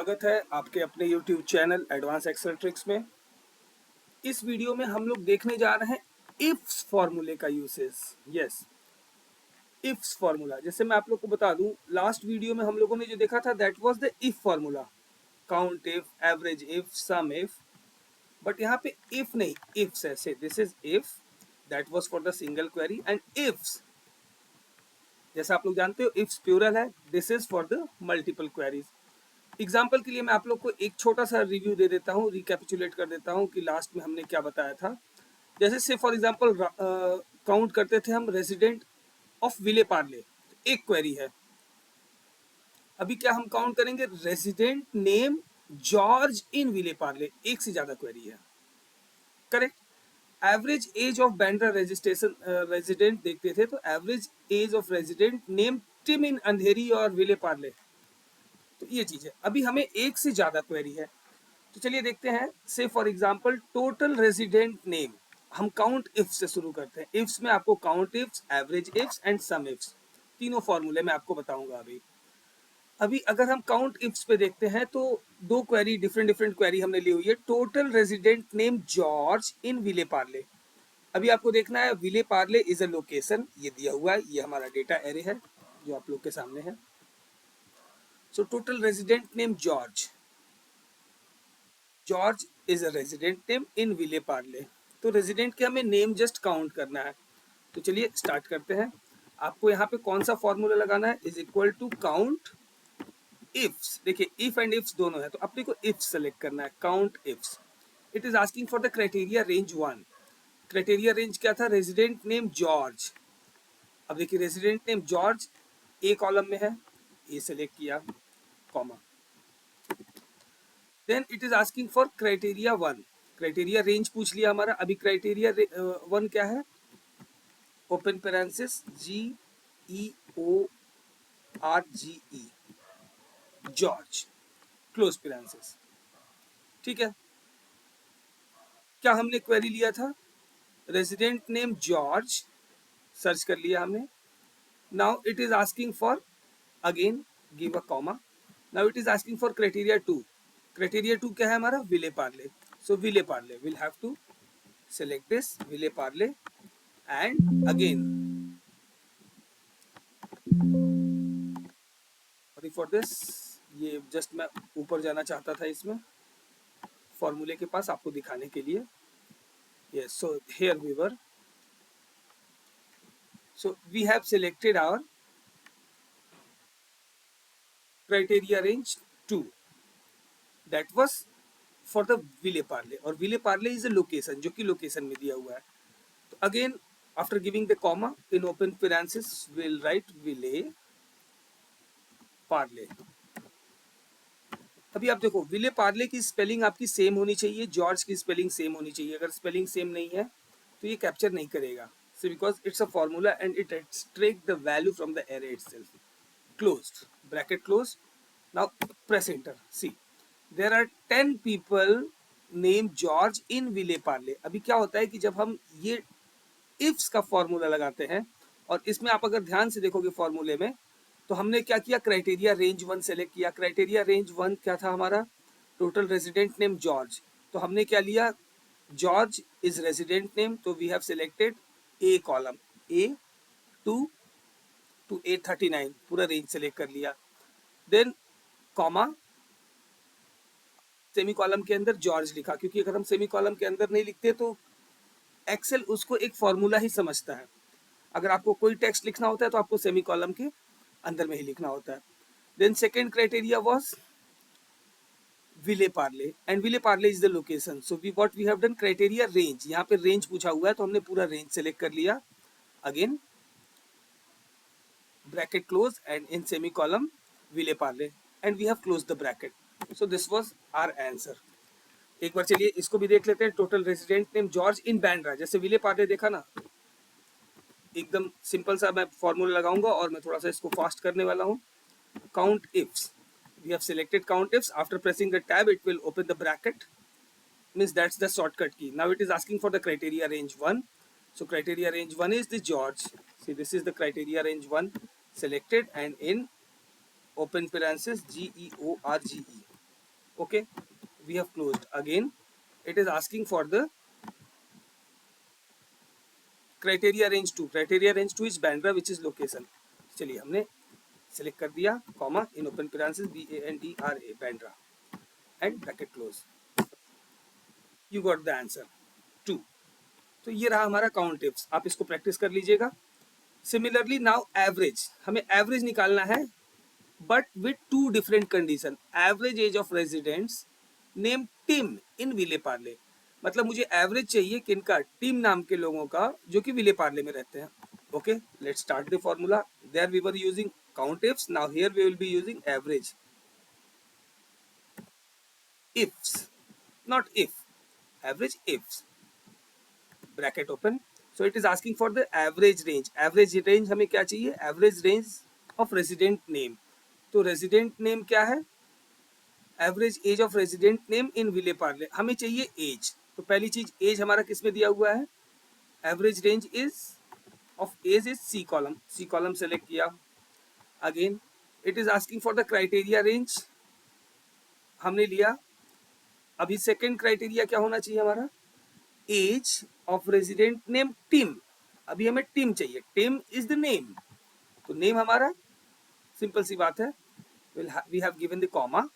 स्वागत है आपके अपने YouTube channel advance excel tricks में। इस वीडियो में हम लोग देखने जा रहे हैं इफ्स फॉर्मूले का यूसेस। Yes, ifs formula. जैसे मैं आप लोग को बता दूं, लास्ट वीडियो में हम लोगों ने जो देखा था that was the if formula, count if, average if, sum if. But यहाँ पे इफ नहीं, इफ्स है। से this is if, that was for the single query, and ifs जैसा आप लोग जानते हो इफ्स प्लूरल है, this is for the multiple queries. Example के लिए मैं आप लोग को एक छोटा सा रिव्यू दे देता हूँ, रिकैपिचुलेट कर देता हूँ कि लास्ट में हमने क्या बताया था। जैसे से फॉर एग्जाम्पल काउंट करते थे हम रेजिडेंट ऑफ विले पार्ले, एक क्वेरी है। अभी क्या हम काउंट करेंगे? Resident name George in Vile Parle, एक से ज्यादा क्वेरी है। Correct. Average age of Bandra registration resident देखते थे, तो average age of resident name Tim in Andheri और विले पार्ले, तो ये चीज है। अभी हमें एक से ज्यादा क्वेरी है, तो चलिए देखते हैं। से for example total resident name, हम काउंट इफ से शुरू करते हैं। इफ्स में आपको count ifs, average ifs and some ifs, तीनों फॉर्मूले मैं आपको बताऊंगा अभी अगर हम काउंट इफ्स पे देखते हैं तो दो क्वेरी, डिफरेंट डिफरेंट क्वेरी हमने ली हुई है। Total resident name George in Vile Parle. अभी आपको देखना है विले पार्ले इज अ लोकेशन, ये दिया हुआ है, ये हमारा डेटा एरे है जो आप लोग के सामने है। So total resident name George, George is a resident name in Vile Parle. तो रेजिडेंट के हमें नेम जस्ट काउंट करना है। तो चलिए स्टार्ट करते हैं। आपको यहाँ पे कौन सा फॉर्मूला लगाना है? Is equal to count ifs. देखिए इफ एंड इफ्स दोनों है, तो अपने को इफ सेलेक्ट करना है, count ifs. It is asking for the criteria range 1। Criteria range क्या था? Resident name George. अब देखिए resident name George A column में है, ए सेलेक्ट किया, comma. Then it is asking for criteria 1। Criteria range पूछ लिया हमारा। अभी क्राइटेरिया 1 क्या है? Open parenthesis GEORGE, George, close parenthesis. ठीक है। क्या हमने क्वेरी लिया था? रेजिडेंट नेम जॉर्ज, सर्च कर लिया हमने। Now it is asking for, again give a comma. Now it is asking for criteria 2। Criteria 2 क्या है हमारा? Vile Parle. So Vile Parle, will have to select this Vile Parle, and again sorry for this, ये just मैं ऊपर जाना चाहता था इसमें फॉर्मूले के पास आपको दिखाने के लिए। yes, so here we were, so we have selected our criteria range 2, that was for the Vile Parle, और Vile Parle is a location, जो कि लोकेशन में दिया हुआ है। तो again after giving the comma in open parenthesis will write Vile Parle. अभी आप देखो विले पार्ले की स्पेलिंग आपकी सेम होनी चाहिए, जॉर्ज की स्पेलिंग सेम होनी चाहिए। अगर स्पेलिंग सेम नहीं है तो ये कैप्चर नहीं करेगा, so because it's a formula and it extract the value from the array itself. Closed, bracket closed. Now press enter. See, there are 10 people named George in विले पार्ले। अभी क्या होता है कि जब हम ये इफ्स का फॉर्मूला लगाते हैं, और इसमें आप अगर ध्यान से देखोगे फॉर्मूले में, तो हमने क्या किया? क्राइटेरिया रेंज 1 सेलेक्ट किया। क्राइटेरिया रेंज 1 क्या था हमारा? Total resident name George. तो हमने क्या लिया? जॉर्ज इज रेजिडेंट नेम, तो we have selected A column, A2 to A39, पूरा रेंज सेलेक्ट कर लिया। देन कॉमा, सेमी कॉलम के अंदर जॉर्ज लिखा, क्योंकि अगर हम सेमी कॉलम के अंदर नहीं लिखते तो एक्सेल उसको एक फॉर्मूला ही समझता है। अगर आपको कोई टेक्स्ट लिखना होता है तो आपको सेमी कॉलम के अंदर में ही लिखना होता है। Then second criteria was Vile Parle, and Vile Parle is the location. So we what we have done, criteria range, यहाँ पे रेंज पूछा हुआ है तो हमने पूरा रेंज सेलेक्ट कर लिया। Again bracket close and in semicolon Vile Parle, and we have close the bracket. So this was our answer. एक बार चलिए इसको भी देख लेते हैं। Total resident name George in Bandra, जैसे विले पार्ले देखा ना, एकदम सिंपल सा मैं फॉर्मूला लगाऊंगा और मैं थोड़ा सा इसको फास्ट करने वाला हूँ। Count ifs, we have selected count ifs. After pressing the tab it will open the bracket, means that's the shortcut key. Now it is asking for the criteria range 1. So criteria range 1 is the George. See, this is the criteria range 1 selected, and in open parenthesis GEORGE. Okay, we have closed. Again it is asking for the criteria range 2. criteria range 2 is Bandra, which is location. चलिए हमने select कर दिया, comma in open parenthesis BANDRA Bandra and bracket close. You got the answer 2. तो ये रहा हमारा count tips, आप इसको प्रैक्टिस कर लीजिएगा. सिमिलरली नाउ एवरेज, हमें एवरेज निकालना है but with two different condition. Average age of residents name Tim in Vile Parle. मतलब मुझे एवरेज चाहिए किनका, टिम नाम के लोगों का जो कि विले पार्ले में रहते हैं. Okay, let's start the formula. There we were using count ifs, now here we will be using average ifs, not if, average ifs, bracket open. So it is asking for the average range. average range हमें क्या चाहिए, average range of resident name. तो resident name क्या है, average age of resident name in Vile Parle. हमें चाहिए age. तो पहली चीज age हमारा किस में दिया हुआ है, average range is of age is C column. C column select किया. Again it is asking for the criteria range, हमने लिया. अभी सेकेंड क्राइटेरिया क्या होना चाहिए हमारा, age of resident name Tim. अभी हमें टिम चाहिए, टिम इज द नेम. तो नेम हमारा सिंपल सी बात है, we have given the comma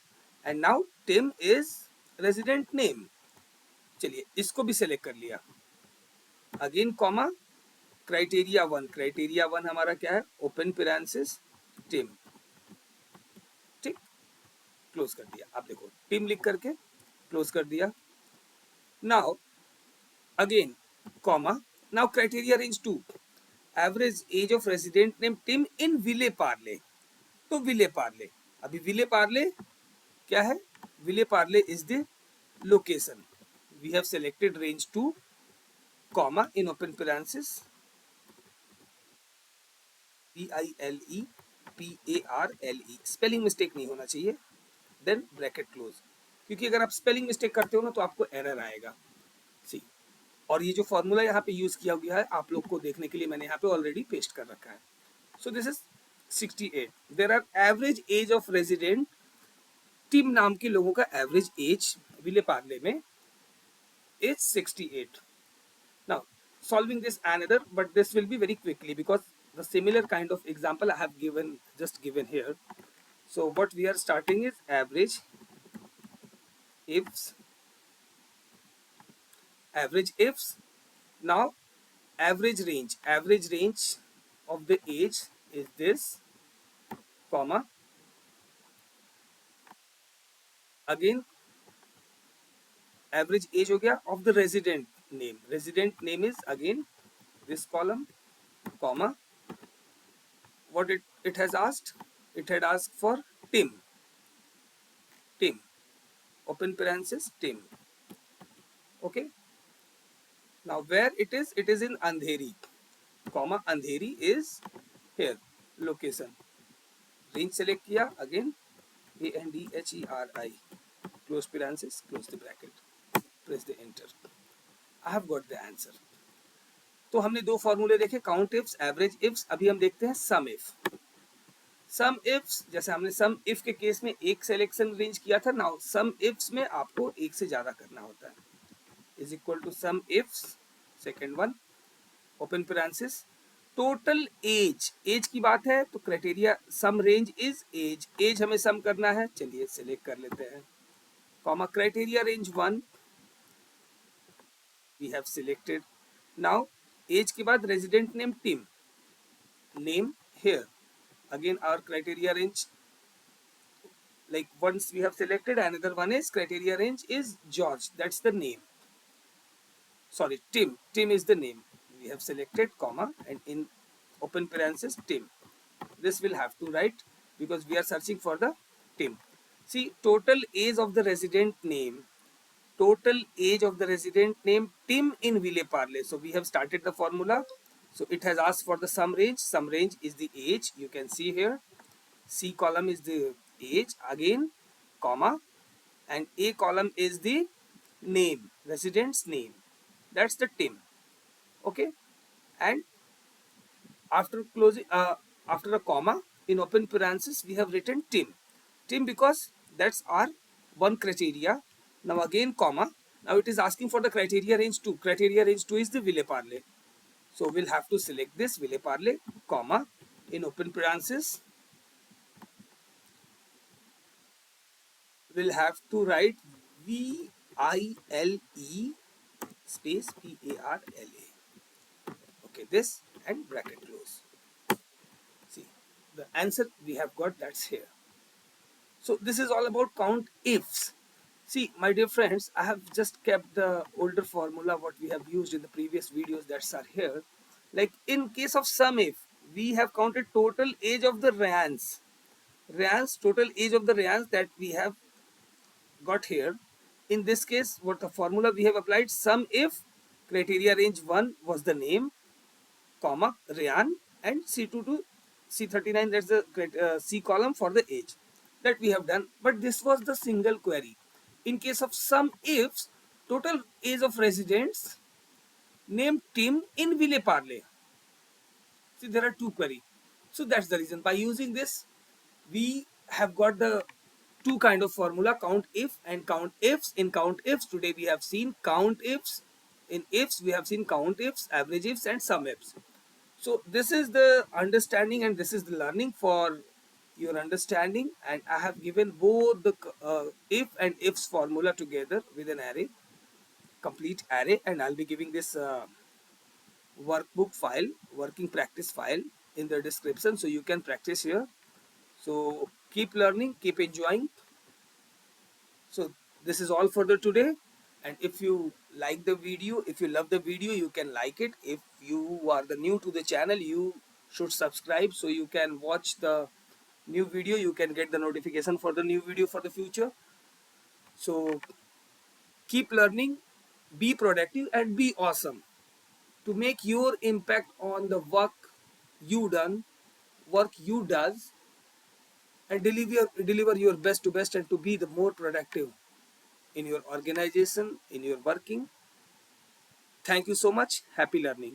and now Tim is resident name. चलिए इसको भी सिलेक्ट कर लिया. Again comma criteria 1. क्राइटेरिया 1 हमारा क्या है, ओपन पैरेंथेसिस टिम. ठीक, क्लोज कर दिया. आप देखो टिम लिख करके क्लोज कर दिया. Now again comma, now criteria range 2, average age of resident name Tim in विले पार्ले. तो विले पार्ले, अभी विले पार्ले क्या है, Vile Parle is the location. We have selected range 2 comma in open parenthesis VILE PARLE, spelling mistake नहीं होना चाहिए. देन ब्रैकेट क्लोज, क्योंकि अगर आप स्पेलिंग मिस्टेक करते हो ना तो आपको एरर आएगा. सी, और ये जो फॉर्मूला यहाँ पे यूज किया गया है आप लोग को देखने के लिए मैंने यहाँ पे ऑलरेडी पेस्ट कर रखा है. So this is 68. There are average age of resident, Tim नाम के लोगों का एवरेज एज विले पार्ले में is 68. Now solving this another, but this will be very quickly because the similar kind of example I have given just given here. So what we are starting is average ifs, average ifs. Now average range of the age is this comma. Again average age हो गया of the resident name. resident name is again this column comma. What it has asked, it had asked for Tim, open parenthesis Tim. Okay, now where it is in Andheri comma, Andheri is here location. Range select किया, again ANDHERI, close parenthesis, close the bracket, press the enter. I have got the answer. तो हमने दो फॉर्मूले देखे, count ifs, average ifs. अभी हम देखते हैं सम इफ. सम इफ्स, जैसे हमने सम इफ के केस में एक सिलेक्शन रेंज किया था, नाउ सम इफ्स में आपको एक से ज्यादा करना होता है. Is equal to sum ifs second one open parenthesis total age. Age की बात है तो criteria sum range is age. Age हमें सम करना है, चलिए सिलेक्ट कर लेते हैं. Comma criteria range 1 we have selected. Now age के बाद resident name Tim, name here. Again our criteria range, like once we have selected, another one is criteria range is George, that's the name. Sorry, Tim is the name. We have selected comma and in open parenthesis Tim. This will have to write because we are searching for the Tim. See, total age of the resident name, Tim in Ville Parle. So we have started the formula. So it has asked for the sum range. Sum range is the age, you can see here. C column is the age, again comma, and A column is the name, resident's name. That's the Tim. Okay, and after closing, after a comma in open parenthesis, we have written Tim. Tim because that's our one criteria. Now again comma. Now it is asking for the criteria range 2. Criteria range 2 is the Villeparle. So we'll have to select this Villeparle, comma, in open parenthesis. We'll have to write VILE space PARLA. Okay, this and bracket close. See, the answer we have got, that's here. So this is all about count ifs. See, my dear friends, I have just kept the older formula what we have used in the previous videos that are here. Like in case of sum if, we have counted total age of the Ryans. Total age of the Ryans that we have got here. In this case, what the formula we have applied, sum if criteria range 1 was the name, comma, Ryan, and C2 to C39, that's the C column for the age. That we have done, but this was the single query. In case of sum ifs, total age of residents, name Tim in Villeparle. See, there are two query. So that's the reason. By using this, we have got the two kind of formula, count if and count ifs. In count ifs, today we have seen count ifs. In ifs, we have seen count ifs, average ifs, and sum ifs. So this is the understanding and this is the learning for your understanding, and I have given both the if and ifs formula together with an array, complete array, and I'll be giving this workbook file, working practice file in the description so you can practice here. So keep learning, keep enjoying. So this is all for the today, and if you like the video, if you love the video, you can like it. If you are the new to the channel, you should subscribe so you can watch the new video, you can get the notification for the new video for the future. So keep learning, be productive, and be awesome to make your impact on the work you does, and deliver your best to best, and to be the more productive in your organization, in your working. Thank you so much. Happy learning.